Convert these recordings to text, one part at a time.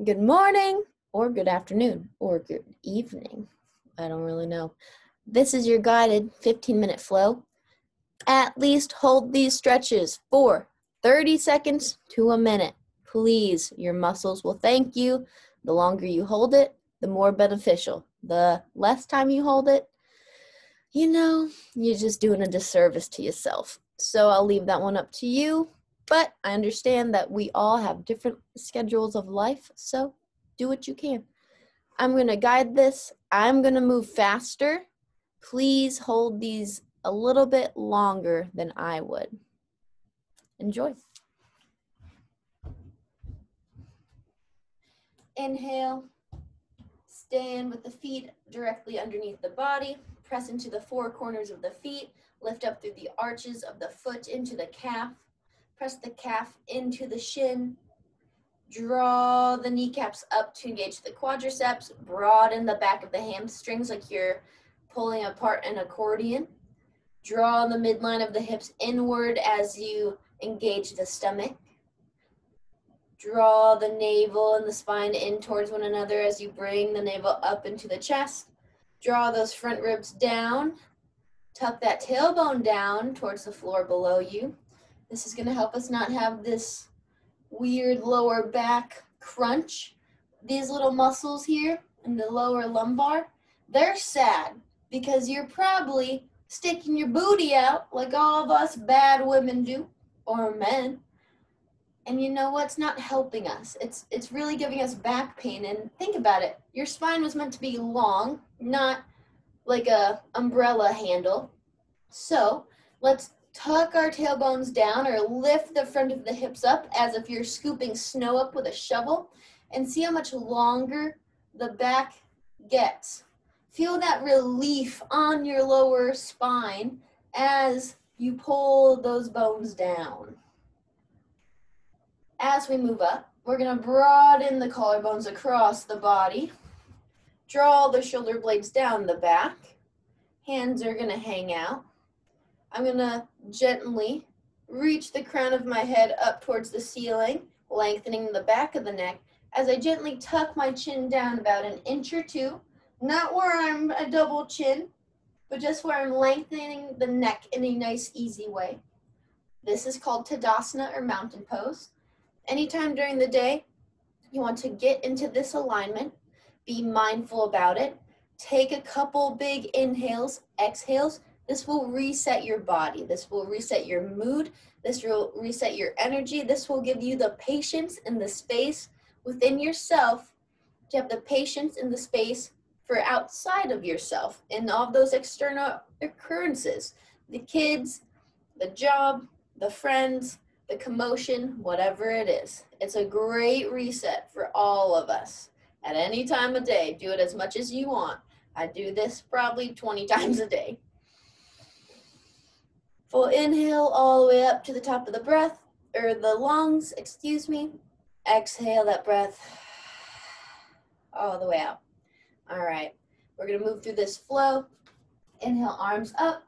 Good morning, or good afternoon, or good evening. I don't really know. This is your guided 15-minute flow. At least hold these stretches for 30 seconds to a minute. Please, your muscles will thank you. The longer you hold it, the more beneficial. The less time you hold it, you're just doing a disservice to yourself. So I'll leave that one up to you. But I understand that we all have different schedules of life, so do what you can. I'm going to guide this. I'm going to move faster. Please hold these a little bit longer than I would. Enjoy. Inhale. Stand with the feet directly underneath the body. Press into the four corners of the feet. Lift up through the arches of the foot into the calf. Press the calf into the shin. Draw the kneecaps up to engage the quadriceps. Broaden the back of the hamstrings like you're pulling apart an accordion. Draw the midline of the hips inward as you engage the stomach. Draw the navel and the spine in towards one another as you bring the navel up into the chest. Draw those front ribs down. Tuck that tailbone down towards the floor below you. This is going to help us not have this weird lower back crunch. These little muscles here in the lower lumbar, they're sad because you're probably sticking your booty out like all of us bad women do, or men. And you know what's not helping us. It's really giving us back pain. And think about it. Your spine was meant to be long, not like a umbrella handle. So let's tuck our tailbones down or lift the front of the hips up as if you're scooping snow up with a shovel, and see how much longer the back gets. Feel that relief on your lower spine as you pull those bones down. As we move up, we're going to broaden the collarbones across the body. Draw the shoulder blades down the back. Hands are going to hang out. I'm going to gently reach the crown of my head up towards the ceiling, lengthening the back of the neck as I gently tuck my chin down about an inch or two, not where I'm a double chin, but just where I'm lengthening the neck in a nice, easy way. This is called Tadasana or mountain pose. Anytime during the day you want to get into this alignment, be mindful about it. Take a couple big inhales, exhales. This will reset your body. This will reset your mood. This will reset your energy. This will give you the patience and the space within yourself to have the patience and the space for outside of yourself and all of those external occurrences. The kids, the job, the friends, the commotion, whatever it is. It's a great reset for all of us. At any time of day, do it as much as you want. I do this probably 20 times a day. Full inhale all the way up to the top of the breath, or the lungs, Exhale that breath all the way out. All right, we're gonna move through this flow. Inhale, arms up.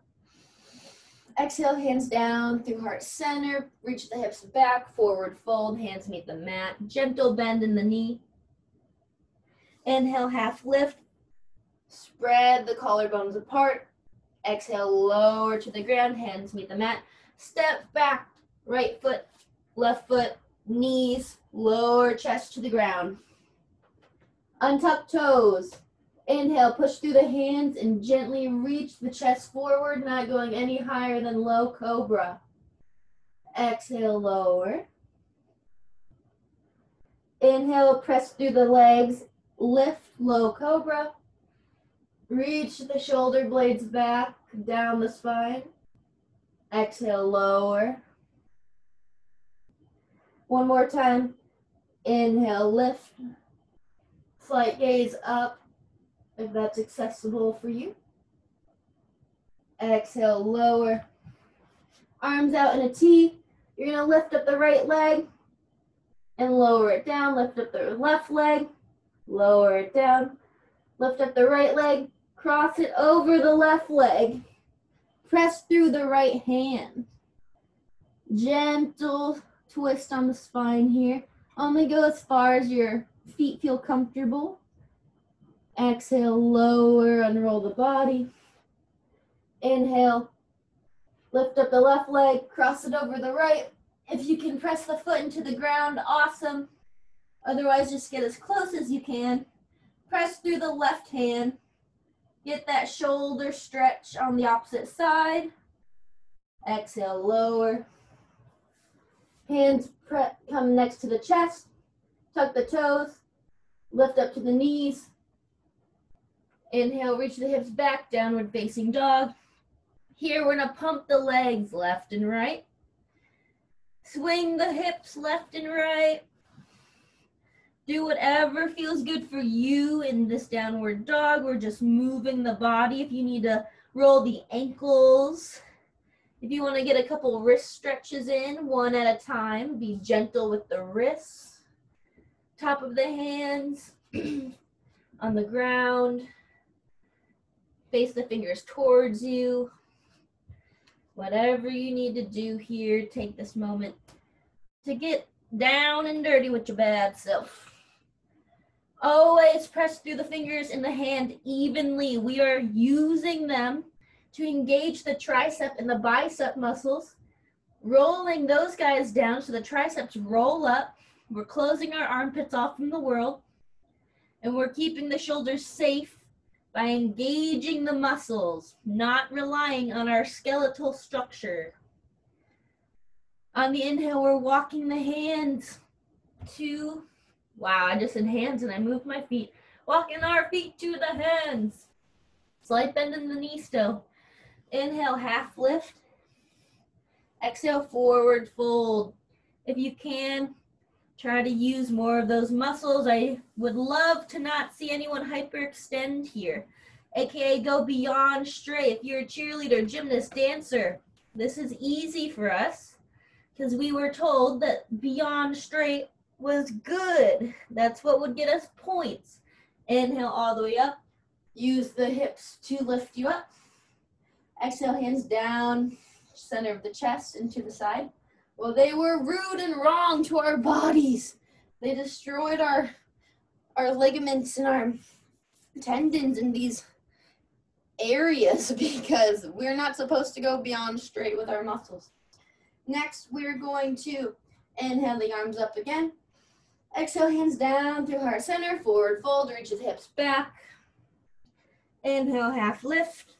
Exhale, hands down through heart center. Reach the hips back, forward fold, hands meet the mat. Gentle bend in the knee. Inhale, half lift. Spread the collarbones apart. Exhale, lower to the ground, hands meet the mat. Step back, right foot, left foot, knees, lower chest to the ground. Untuck toes. Inhale, push through the hands and gently reach the chest forward, not going any higher than low cobra. Exhale, lower. Inhale, press through the legs, lift, low cobra. Reach the shoulder blades back, down the spine. Exhale, lower. One more time. Inhale, lift. Slight gaze up, if that's accessible for you. Exhale, lower. Arms out in a T. You're going to lift up the right leg and lower it down. Lift up the left leg, lower it down. Lift up the right leg, cross it over the left leg. Press through the right hand. Gentle twist on the spine here. Only go as far as your feet feel comfortable. Exhale, lower, unroll the body. Inhale, lift up the left leg, cross it over the right. If you can press the foot into the ground, awesome. Otherwise, just get as close as you can. Press through the left hand. Get that shoulder stretch on the opposite side. Exhale, lower. Hands come next to the chest. Tuck the toes. Lift up to the knees. Inhale, reach the hips back, downward facing dog. Here, we're gonna pump the legs left and right. Swing the hips left and right. Do whatever feels good for you in this downward dog. We're just moving the body. If you need to roll the ankles, if you want to get a couple wrist stretches in, one at a time, be gentle with the wrists. Top of the hands on the ground. Face the fingers towards you. Whatever you need to do here, take this moment to get down and dirty with your bad self. Always press through the fingers in the hand evenly. We are using them to engage the tricep and the bicep muscles, rolling those guys down so the triceps roll up. We're closing our armpits off from the world, and we're keeping the shoulders safe by engaging the muscles, not relying on our skeletal structure. On the inhale, we're walking the hands to, wow, I just said hands and I moved my feet. Walking our feet to the hands. Slight bend in the knee still. Inhale, half lift. Exhale, forward fold. If you can, try to use more of those muscles. I would love to not see anyone hyperextend here, aka go beyond straight. If you're a cheerleader, gymnast, dancer, this is easy for us because we were told that beyond straight was good. That's what would get us points. Inhale all the way up. Use the hips to lift you up. Exhale, hands down, center of the chest and to the side. Well, they were rude and wrong to our bodies. They destroyed our ligaments and our tendons in these areas because we're not supposed to go beyond straight with our muscles. Next, we're going to inhale the arms up again. Exhale, hands down through heart center, forward fold, reach the hips back. Inhale, half lift.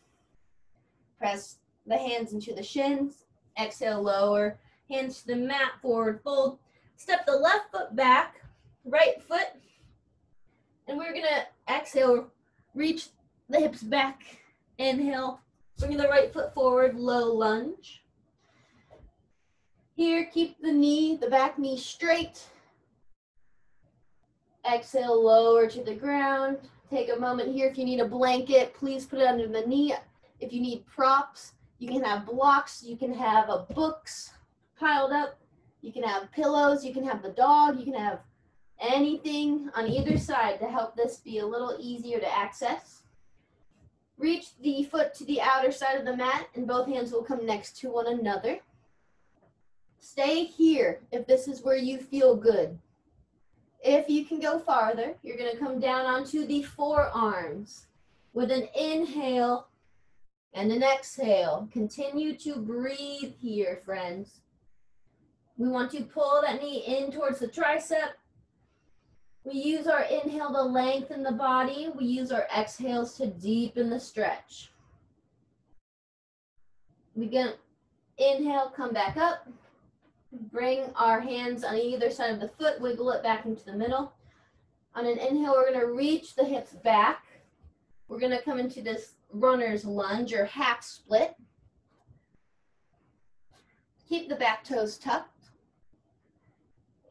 Press the hands into the shins. Exhale, lower. Hands to the mat, forward fold. Step the left foot back, right foot. And we're gonna exhale, reach the hips back. Inhale, bring the right foot forward, low lunge. Here, keep the back knee straight. Exhale, lower to the ground. Take a moment here. If you need a blanket, please put it under the knee. If you need props, you can have blocks, you can have books piled up, you can have pillows, you can have the dog, you can have anything on either side to help this be a little easier to access. Reach the foot to the outer side of the mat and both hands will come next to one another. Stay here if this is where you feel good. If you can go farther, you're going to come down onto the forearms with an inhale and an exhale. Continue to breathe here, friends. We want to pull that knee in towards the tricep. We use our inhale to lengthen the body. We use our exhales to deepen the stretch. We can inhale, come back up. Bring our hands on either side of the foot, wiggle it back into the middle. On an inhale, we're going to reach the hips back. We're going to come into this runner's lunge or half split. Keep the back toes tucked.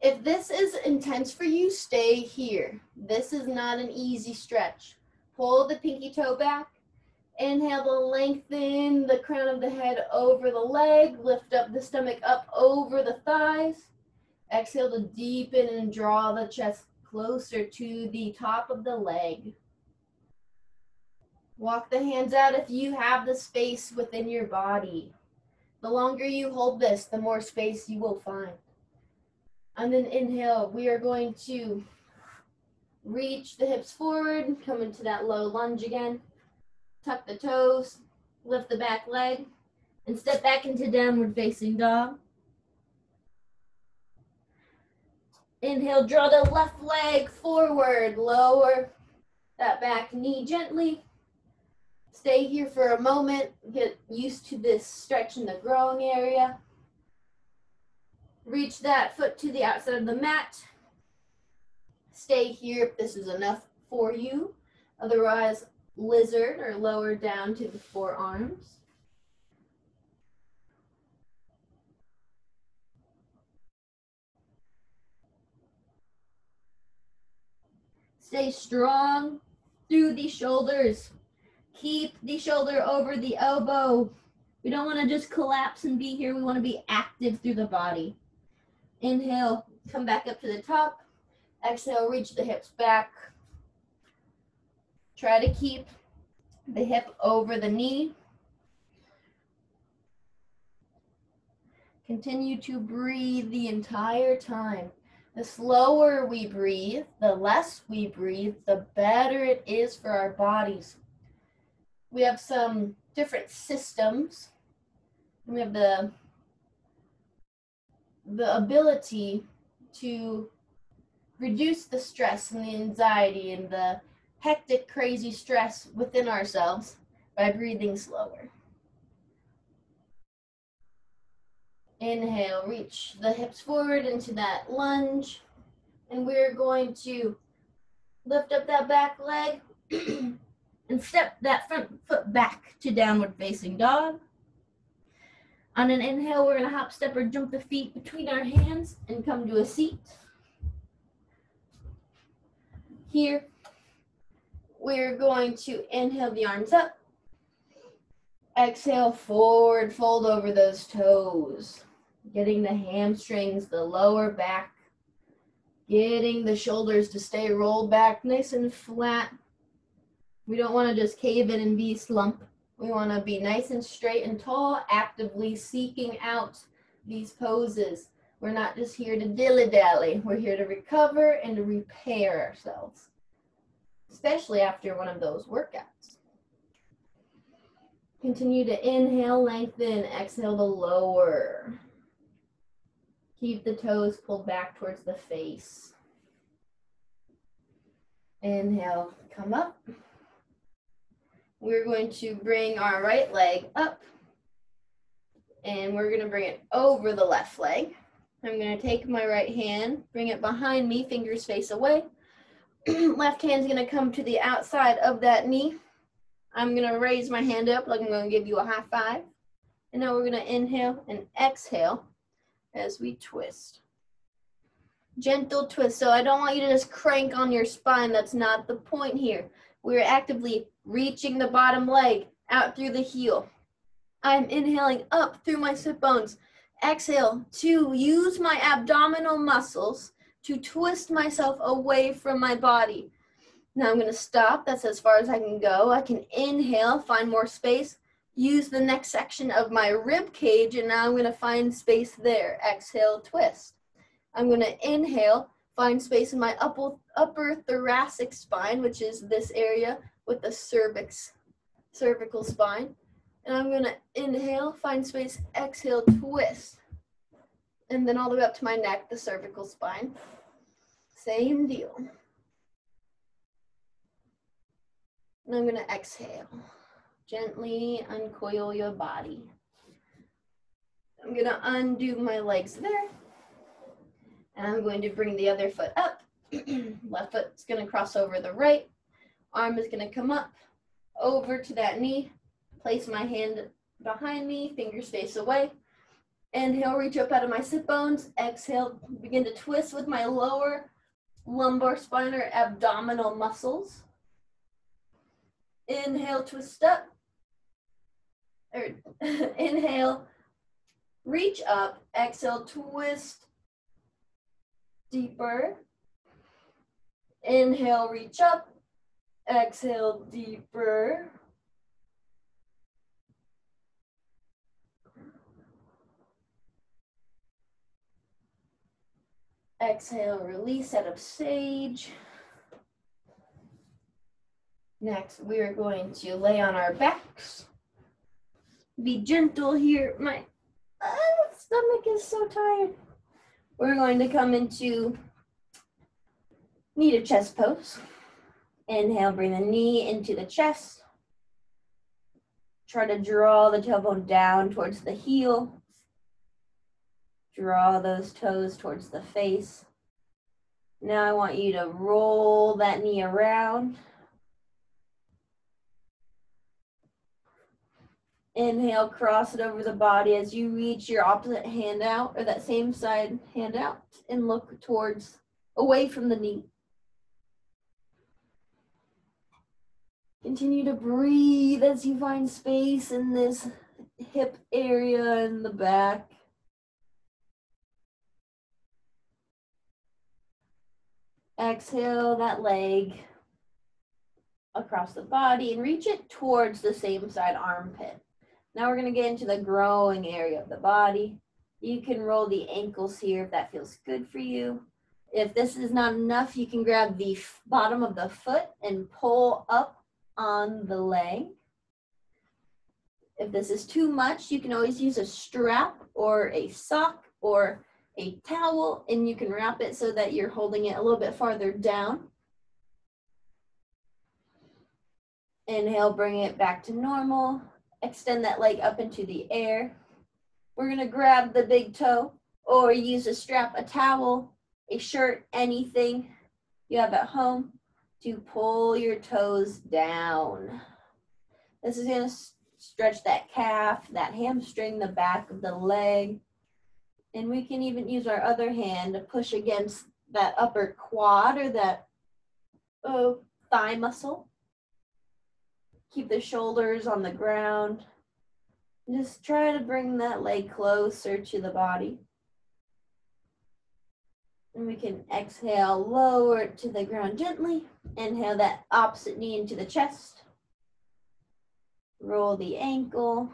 If this is intense for you, stay here. This is not an easy stretch. Pull the pinky toe back. Inhale to lengthen the crown of the head over the leg. Lift up the stomach up over the thighs. Exhale to deepen and draw the chest closer to the top of the leg. Walk the hands out if you have the space within your body. The longer you hold this, the more space you will find. And then inhale, we are going to reach the hips forward, come into that low lunge again. Tuck the toes, lift the back leg, and step back into downward facing dog. Inhale, draw the left leg forward, lower that back knee gently. Stay here for a moment, get used to this stretch in the growing area. Reach that foot to the outside of the mat. Stay here if this is enough for you. Otherwise, lizard or lower down to the forearms. Stay strong through the shoulders. Keep the shoulder over the elbow. We don't want to just collapse and be here. We want to be active through the body. Inhale, come back up to the top. Exhale, reach the hips back. Try to keep the hip over the knee. Continue to breathe the entire time. The slower we breathe, the less we breathe, the better it is for our bodies. We have some different systems. We have the ability to reduce the stress and the anxiety and the hectic, crazy stress within ourselves by breathing slower. Inhale, reach the hips forward into that lunge. And we're going to lift up that back leg and step that front foot back to downward facing dog. On an inhale, we're going to hop, step, or jump the feet between our hands and come to a seat. Here, we're going to inhale the arms up. Exhale, forward, fold over those toes. Getting the hamstrings, the lower back. Getting the shoulders to stay rolled back nice and flat. We don't want to just cave in and be slump. We want to be nice and straight and tall, actively seeking out these poses. We're not just here to dilly-dally. We're here to recover and to repair ourselves, especially after one of those workouts. Continue to inhale, lengthen, exhale to lower. Keep the toes pulled back towards the face. Inhale, come up. We're going to bring our right leg up, and we're going to bring it over the left leg. I'm going to take my right hand, bring it behind me, fingers face away. Left hand's going to come to the outside of that knee. I'm going to raise my hand up like I'm going to give you a high five. And now we're going to inhale and exhale as we twist. Gentle twist. So I don't want you to just crank on your spine. That's not the point here. We're actively reaching the bottom leg out through the heel. I'm inhaling up through my sit bones. Exhale to use my abdominal muscles to twist myself away from my body. Now I'm going to stop. That's as far as I can go. I can inhale, find more space, use the next section of my rib cage, and now I'm going to find space there. Exhale, twist. I'm going to inhale, find space in my upper thoracic spine, which is this area with the cervical spine. And I'm going to inhale, find space, exhale, twist. And then all the way up to my neck, the cervical spine. Same deal. And I'm going to exhale. Gently uncoil your body. I'm going to undo my legs there. And I'm going to bring the other foot up. Left foot's going to cross over the right. Arm is going to come up over to that knee. Place my hand behind me, fingers face away. Inhale, reach up out of my sit bones. Exhale, begin to twist with my lower lumbar spine or abdominal muscles. Inhale, twist up. Inhale, reach up. Exhale, twist deeper. Inhale, reach up. Exhale, deeper. Exhale, release out of sage. Next, we are going to lay on our backs. Be gentle here. My stomach is so tired. We're going to come into knee to chest pose. Inhale, bring the knee into the chest. Try to draw the tailbone down towards the heel. Draw those toes towards the face. Now I want you to roll that knee around. Inhale, cross it over the body as you reach your opposite hand out, or that same side hand out, and look towards, away from the knee. Continue to breathe as you find space in this hip area in the back. Exhale that leg across the body and reach it towards the same side armpit. Now we're going to get into the growing area of the body. You can roll the ankles here if that feels good for you. If this is not enough, you can grab the bottom of the foot and pull up on the leg. If this is too much, you can always use a strap or a sock or a towel, and you can wrap it so that you're holding it a little bit farther down. Inhale, bring it back to normal. Extend that leg up into the air. We're going to grab the big toe or use a strap, a towel, a shirt, anything you have at home to pull your toes down. This is going to stretch that calf, that hamstring, the back of the leg. And we can even use our other hand to push against that upper quad or that thigh muscle. Keep the shoulders on the ground. Just try to bring that leg closer to the body. And we can exhale, lower it to the ground gently. Inhale that opposite knee into the chest. Roll the ankle.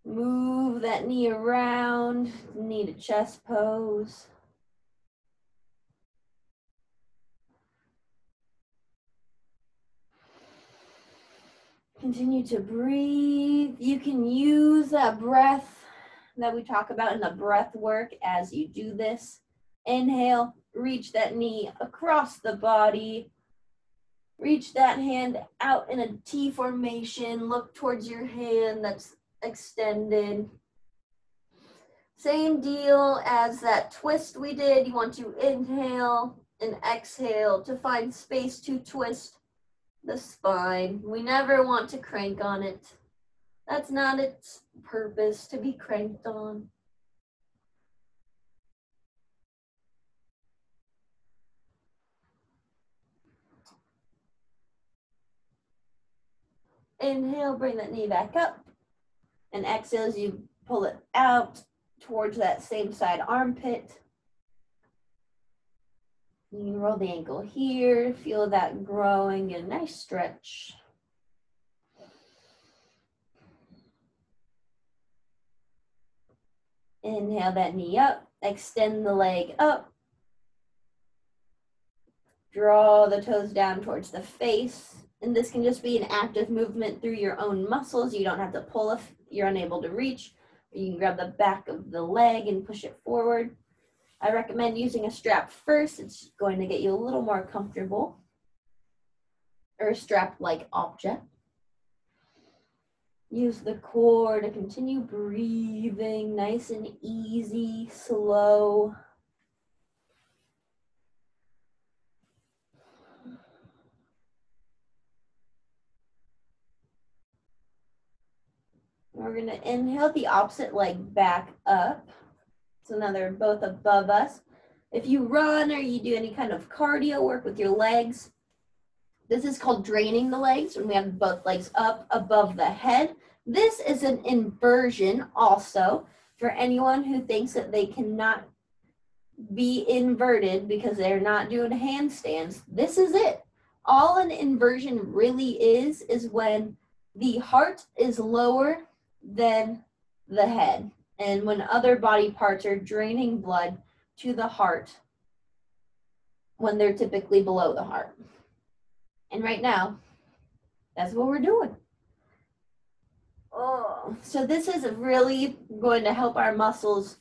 Move that knee around, knee to chest pose. Continue to breathe. You can use that breath that we talk about in the breath work as you do this. Inhale, reach that knee across the body. Reach that hand out in a T formation. Look towards your hand that's extended. Same deal as that twist we did. You want to inhale and exhale to find space to twist the spine. We never want to crank on it. That's not its purpose, to be cranked on. Inhale, bring that knee back up. And exhale as you pull it out towards that same side armpit. You can roll the ankle here, feel that growing, get a nice stretch. Inhale that knee up, extend the leg up. Draw the toes down towards the face. And this can just be an active movement through your own muscles. You don't have to pull if you're unable to reach. You can grab the back of the leg and push it forward. I recommend using a strap first. It's going to get you a little more comfortable. Or a strap-like object. Use the core to continue breathing nice and easy, slow. We're going to inhale the opposite leg back up. So now they're both above us. If you run or you do any kind of cardio work with your legs, this is called draining the legs, when we have both legs up above the head. This is an inversion also for anyone who thinks that they cannot be inverted because they're not doing handstands. This is it. All an inversion really is when the heart is lower than the head. and when other body parts are draining blood to the heart when they're typically below the heart. And right now, that's what we're doing. Oh, so this is really going to help our muscles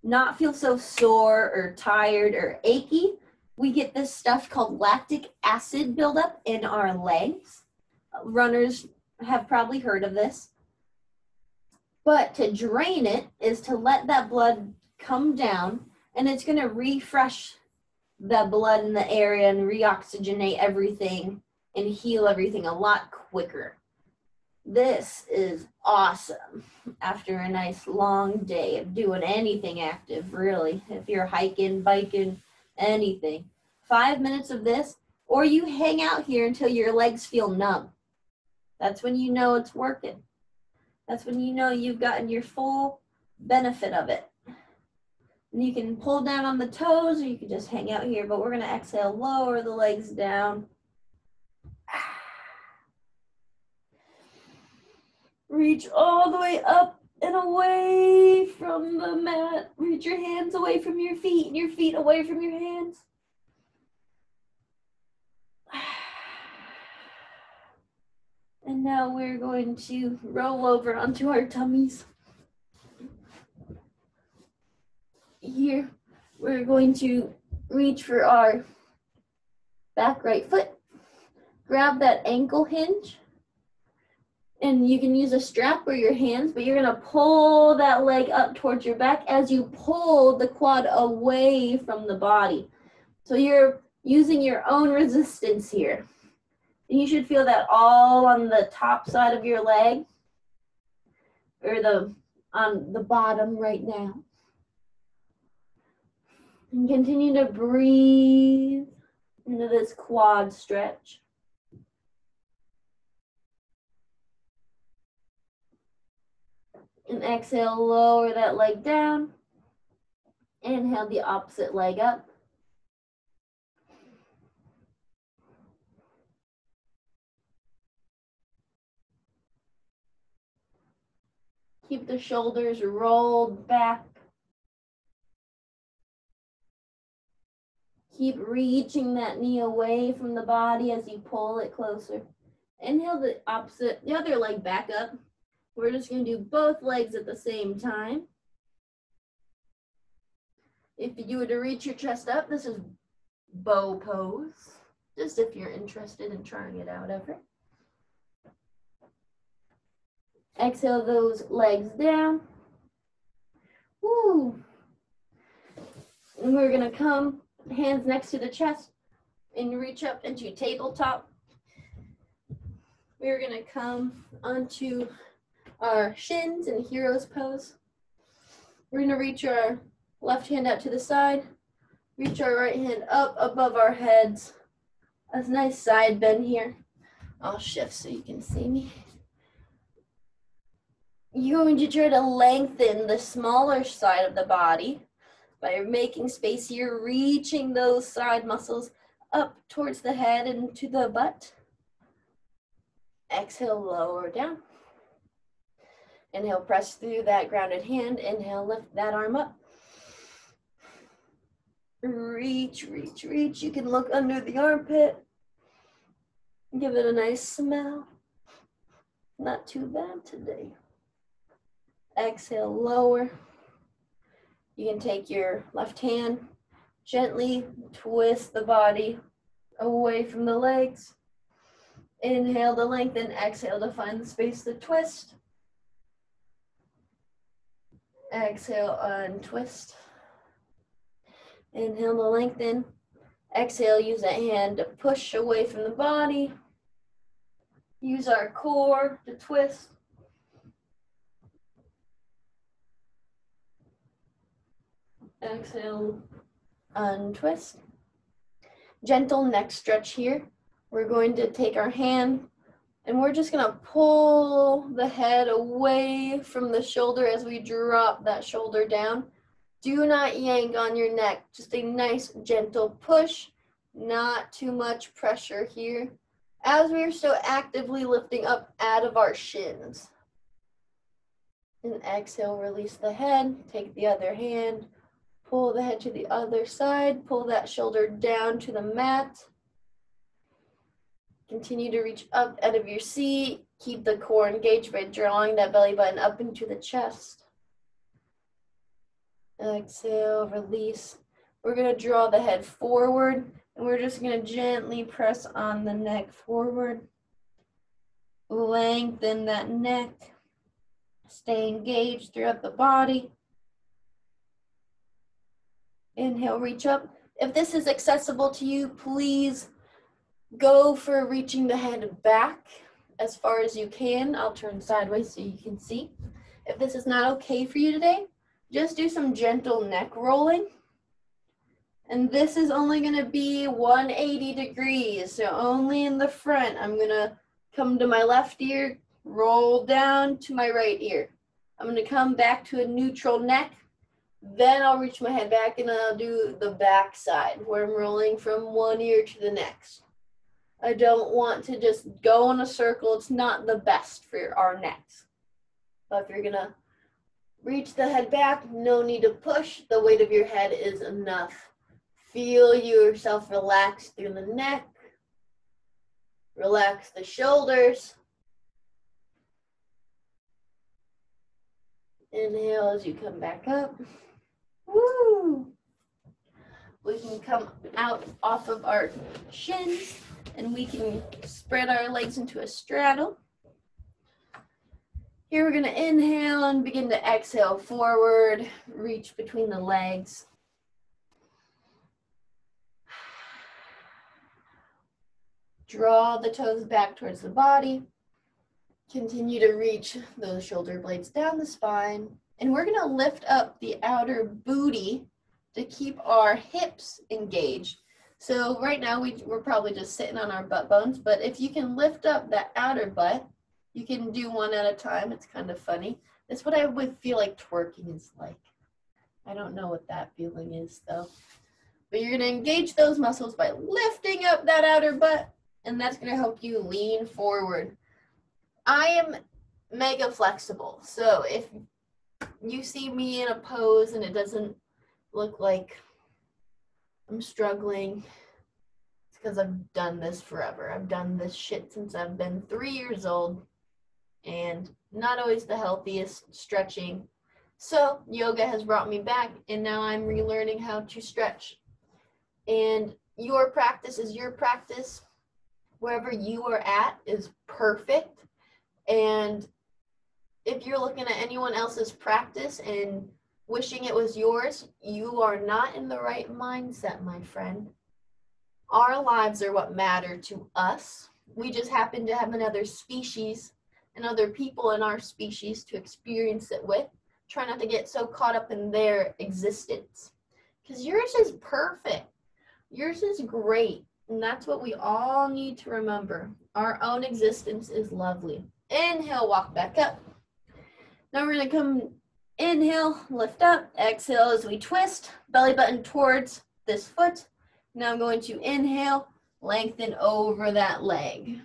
not feel so sore or tired or achy. We get this stuff called lactic acid buildup in our legs. Runners have probably heard of this. But to drain it is to let that blood come down, and it's going to refresh the blood in the area and reoxygenate everything and heal everything a lot quicker. This is awesome after a nice long day of doing anything active, really. If you're hiking, biking, anything. 5 minutes of this, or you hang out here until your legs feel numb. That's when you know it's working. That's when you know you've gotten your full benefit of it. And you can pull down on the toes, or you can just hang out here, but we're gonna exhale, lower the legs down. Reach all the way up and away from the mat. Reach your hands away from your feet and your feet away from your hands. And now we're going to roll over onto our tummies. Here, we're going to reach for our back right foot. Grab that ankle hinge. And you can use a strap or your hands, but you're gonna pull that leg up towards your back as you pull the quad away from the body. So you're using your own resistance here. And you should feel that all on the top side of your leg, or on the bottom right now. And continue to breathe into this quad stretch. And exhale, lower that leg down. Inhale the opposite leg up. Keep the shoulders rolled back. Keep reaching that knee away from the body as you pull it closer. Inhale the other leg back up. We're just going to do both legs at the same time. If you were to reach your chest up, this is bow pose. Just if you're interested in trying it out ever. Exhale those legs down. Woo. And we're going to come hands next to the chest and reach up into tabletop. We're going to come onto our shins in hero's pose. We're going to reach our left hand out to the side, reach our right hand up above our heads. A nice side bend here. I'll shift so you can see me. You're going to try to lengthen the smaller side of the body by making space here, reaching those side muscles up towards the head and to the butt. Exhale, lower down. Inhale, press through that grounded hand. Inhale, lift that arm up. Reach, reach, reach. You can look under the armpit. Give it a nice smell. Not too bad today. Exhale, lower. You can take your left hand, gently twist the body away from the legs. Inhale to lengthen, exhale to find the space to twist. Exhale, untwist. Inhale to lengthen. Exhale, use that hand to push away from the body. Use our core to twist. Exhale, untwist. Gentle neck stretch here. We're going to take our hand and we're just going to pull the head away from the shoulder as we drop that shoulder down. Do not yank on your neck. Just a nice gentle push. Not too much pressure here as we are still actively lifting up out of our shins. And exhale, release the head. Take the other hand, pull the head to the other side, pull that shoulder down to the mat. Continue to reach up out of your seat. Keep the core engaged by drawing that belly button up into the chest. Exhale, release. We're going to draw the head forward, and we're just going to gently press on the neck forward. Lengthen that neck. Stay engaged throughout the body. Inhale, reach up. If this is accessible to you, please go for reaching the head back as far as you can. I'll turn sideways so you can see. If this is not okay for you today, just do some gentle neck rolling. And this is only going to be 180 degrees, so only in the front. I'm going to come to my left ear, roll down to my right ear. I'm going to come back to a neutral neck. Then I'll reach my head back and I'll do the back side where I'm rolling from one ear to the next. I don't want to just go in a circle. It's not the best for our necks. But if you're going to reach the head back, no need to push. The weight of your head is enough. Feel yourself relax through the neck. Relax the shoulders. Inhale as you come back up. Woo! We can come out off of our shins and we can spread our legs into a straddle. Here we're going to inhale and begin to exhale forward, reach between the legs. Draw the toes back towards the body. Continue to reach those shoulder blades down the spine. And we're going to lift up the outer booty to keep our hips engaged. So right now we're probably just sitting on our butt bones, but if you can lift up that outer butt, you can do one at a time. It's kind of funny. That's what I would feel like twerking is like. I don't know what that feeling is though. But you're going to engage those muscles by lifting up that outer butt, and that's going to help you lean forward. I am mega flexible, so if you see me in a pose and it doesn't look like I'm struggling, it's because I've done this forever. I've done this shit since I've been 3 years old, and not always the healthiest stretching. So yoga has brought me back, and now I'm relearning how to stretch. And your practice is your practice. Wherever you are at is perfect. And if you're looking at anyone else's practice and wishing it was yours, you are not in the right mindset, my friend. Our lives are what matter to us. We just happen to have another species and other people in our species to experience it with. Try not to get so caught up in their existence, because yours is perfect. Yours is great. And that's what we all need to remember. Our own existence is lovely. Inhale, walk back up. Now we're going to come, inhale, lift up. Exhale as we twist, belly button towards this foot. Now I'm going to inhale, lengthen over that leg.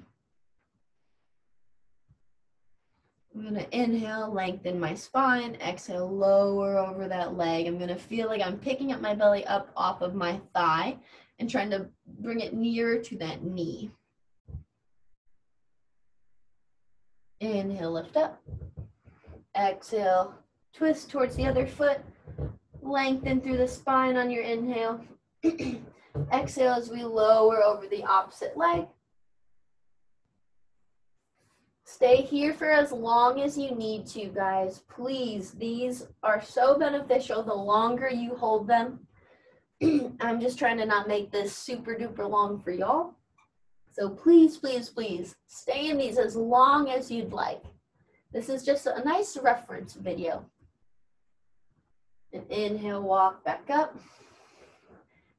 I'm going to inhale, lengthen my spine. Exhale, lower over that leg. I'm going to feel like I'm picking up my belly up off of my thigh and trying to bring it nearer to that knee. Inhale, lift up. Exhale, twist towards the other foot. Lengthen through the spine on your inhale. Exhale as we lower over the opposite leg. Stay here for as long as you need to, guys. Please, these are so beneficial the longer you hold them. I'm just trying to not make this super duper long for y'all. So please, please, please stay in these as long as you'd like. This is just a nice reference video. And inhale, walk back up.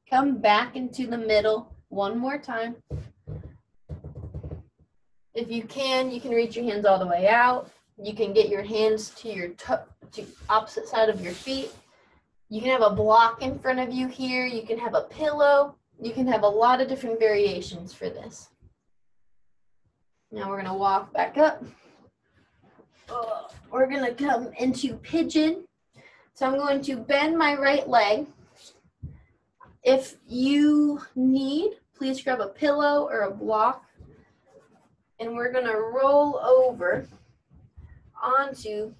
Come back into the middle one more time. If you can reach your hands all the way out. You can get your hands to your to opposite side of your feet. You can have a block in front of you here. You can have a pillow. You can have a lot of different variations for this. Now we're going to walk back up. We're gonna come into pigeon. So I'm going to bend my right leg. If you need, please grab a pillow or a block. And we're gonna roll over onto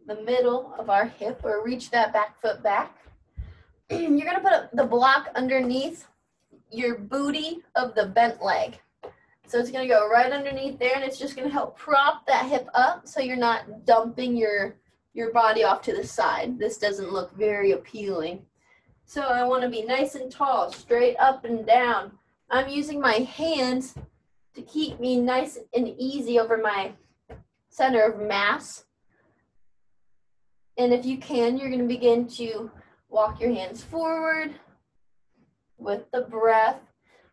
the middle of our hip or reach that back foot back. You're gonna put the block underneath your booty of the bent leg. So it's gonna go right underneath there, and it's just gonna help prop that hip up so you're not dumping your body off to the side. This doesn't look very appealing. So I wanna be nice and tall, straight up and down. I'm using my hands to keep me nice and easy over my center of mass. And if you can, you're gonna begin to walk your hands forward with the breath,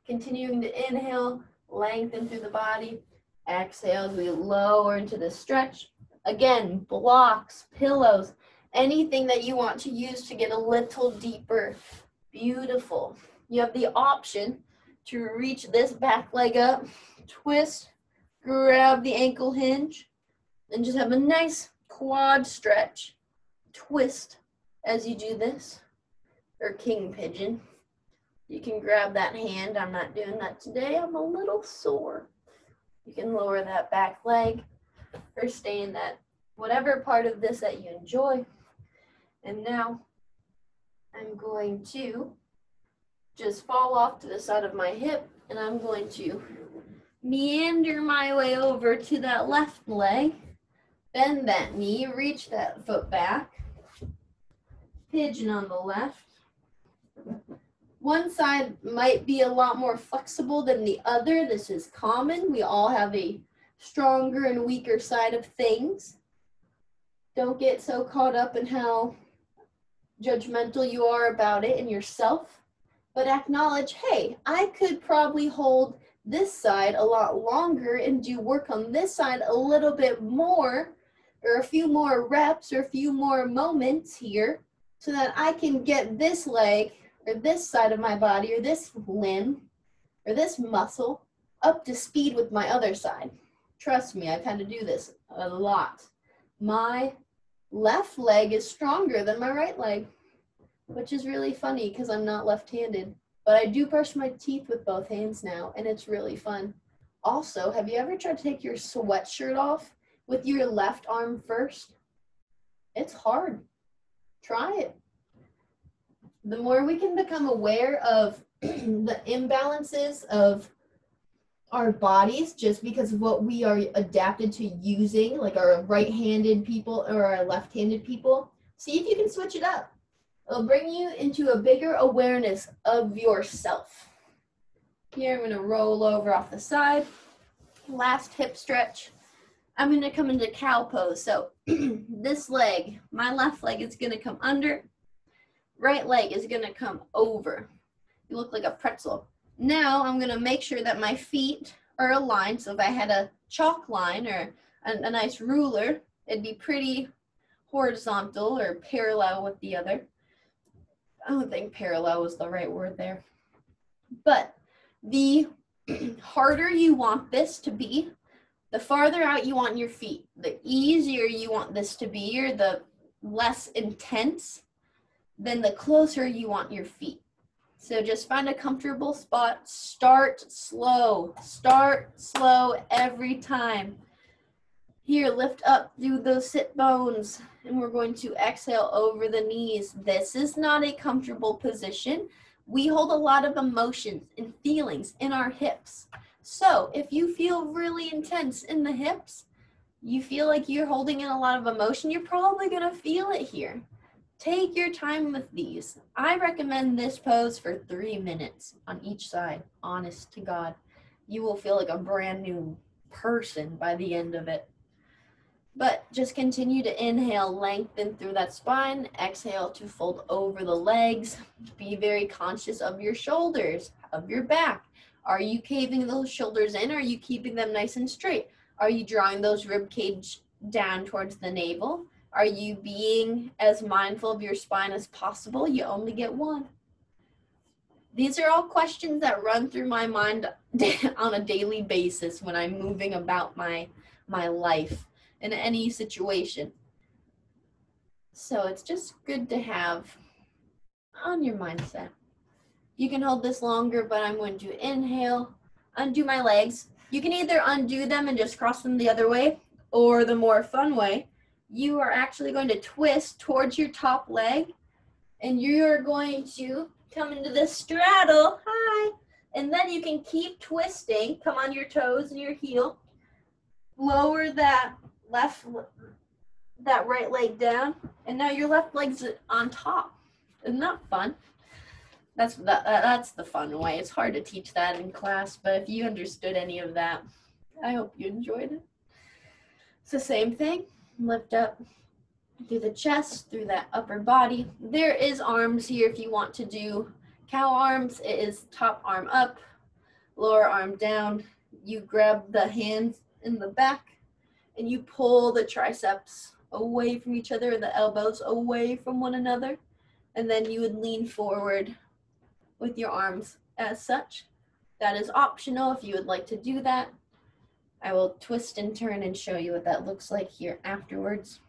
continuing to inhale, lengthen through the body. Exhale as we lower into the stretch. Again, blocks, pillows, anything that you want to use to get a little deeper. Beautiful. You have the option to reach this back leg up, twist, grab the ankle hinge, and just have a nice quad stretch. Twist as you do this, or king pigeon. You can grab that hand. I'm not doing that today. I'm a little sore. You can lower that back leg or stay in that whatever part of this that you enjoy. And now I'm going to just fall off to the side of my hip, and I'm going to meander my way over to that left leg, bend that knee, reach that foot back, pigeon on the left. One side might be a lot more flexible than the other. This is common. We all have a stronger and weaker side of things. Don't get so caught up in how judgmental you are about it and yourself, but acknowledge, hey, I could probably hold this side a lot longer and do work on this side a little bit more, or a few more reps or a few more moments here, so that I can get this leg or this side of my body or this limb or this muscle up to speed with my other side. Trust me, I've had to do this a lot. My left leg is stronger than my right leg, which is really funny because I'm not left-handed, but I do brush my teeth with both hands now, and it's really fun. Also, have you ever tried to take your sweatshirt off with your left arm first? It's hard. Try it. The more we can become aware of the imbalances of our bodies just because of what we are adapted to using, like our right-handed people or our left-handed people, see if you can switch it up. It'll bring you into a bigger awareness of yourself. Here, I'm going to roll over off the side. Last hip stretch. I'm going to come into cow pose. So this leg, my left leg is going to come under. Right leg is going to come over. You look like a pretzel. Now I'm going to make sure that my feet are aligned. So if I had a chalk line or a nice ruler, it'd be pretty horizontal or parallel with the other. I don't think parallel was the right word there. But the harder you want this to be, the farther out you want your feet. The easier you want this to be, or the less intense, then the closer you want your feet. So just find a comfortable spot. Start slow every time. Here, lift up through those sit bones, and we're going to exhale over the knees. This is not a comfortable position. We hold a lot of emotions and feelings in our hips. So if you feel really intense in the hips, you feel like you're holding in a lot of emotion, you're probably going to feel it here. Take your time with these. I recommend this pose for 3 minutes on each side, honest to God. You will feel like a brand new person by the end of it. But just continue to inhale, lengthen through that spine. Exhale to fold over the legs. Be very conscious of your shoulders, of your back. Are you caving those shoulders in? Or are you keeping them nice and straight? Are you drawing those rib cage down towards the navel? Are you being as mindful of your spine as possible? You only get one. These are all questions that run through my mind on a daily basis when I'm moving about my my life in any situation. So it's just good to have on your mindset. You can hold this longer, but I'm going to inhale, undo my legs. You can either undo them and just cross them the other way, or the more fun way, you are actually going to twist towards your top leg, and you're going to come into this straddle, hi, and then you can keep twisting, come on your toes and your heel, lower that right leg down, and now your left leg's on top. Isn't that fun? That's the fun way. It's hard to teach that in class, but if you understood any of that, I hope you enjoyed it. It's the same thing. Lift up through the chest, through that upper body. There is arms here if you want to do cow arms. It is top arm up, lower arm down. You grab the hands in the back and you pull the triceps away from each other, the elbows away from one another, and then you would lean forward with your arms as such. That is optional if you would like to do that. I will twist and turn and show you what that looks like here afterwards.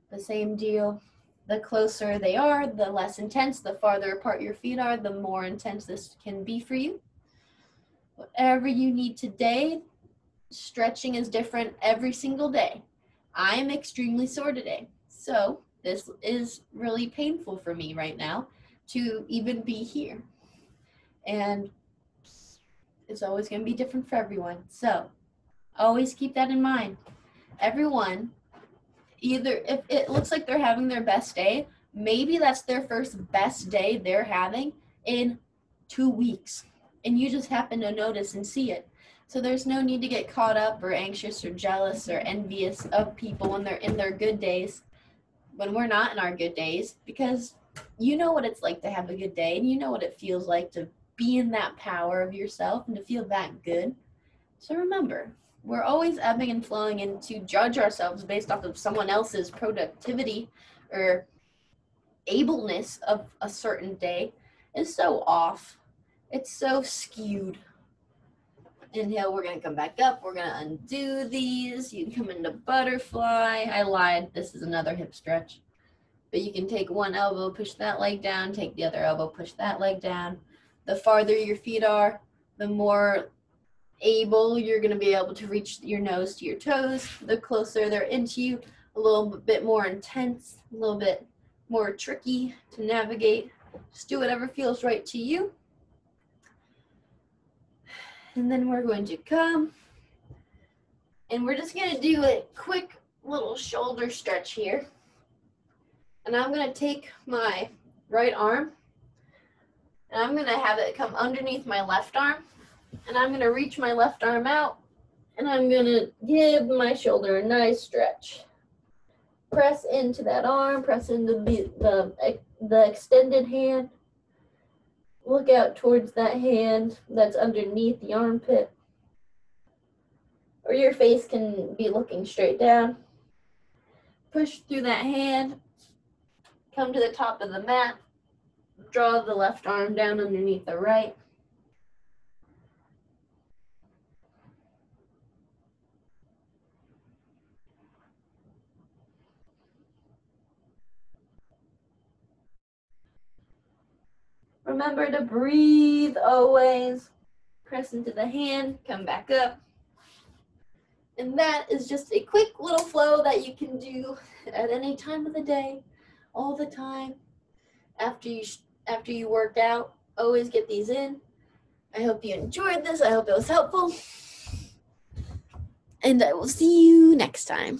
The same deal. The closer they are, the less intense. The farther apart your feet are, the more intense this can be for you. Whatever you need today, stretching is different every single day. I am extremely sore today, so this is really painful for me right now to even be here. And it's always going to be different for everyone. So always keep that in mind. Everyone, either if it looks like they're having their best day, maybe that's their first best day they're having in 2 weeks. And you just happen to notice and see it. So there's no need to get caught up or anxious or jealous or envious of people when they're in their good days, when we're not in our good days, because you know what it's like to have a good day, and you know what it feels like to be in that power of yourself and to feel that good. So remember, we're always ebbing and flowing, and to judge ourselves based off of someone else's productivity or ableness of a certain day is so off. It's so skewed. Inhale, we're going to come back up. We're going to undo these. You can come into butterfly. I lied. This is another hip stretch. But you can take one elbow, push that leg down, take the other elbow, push that leg down. The farther your feet are, the more able you're going to be able to reach your nose to your toes. The closer they're into you, a little bit more intense, a little bit more tricky to navigate. Just do whatever feels right to you. And then we're going to come, and we're just going to do a quick little shoulder stretch here. And I'm going to take my right arm, and I'm going to have it come underneath my left arm. And I'm going to reach my left arm out, and I'm going to give my shoulder a nice stretch. Press into that arm, press into the extended hand. Look out towards that hand that's underneath the armpit. Or your face can be looking straight down. Push through that hand. Come to the top of the mat. Draw the left arm down underneath the right. Remember to breathe always. Press into the hand, come back up. And that is just a quick little flow that you can do at any time of the day, all the time. After you work out, always get these in. I hope you enjoyed this. I hope it was helpful. And I will see you next time.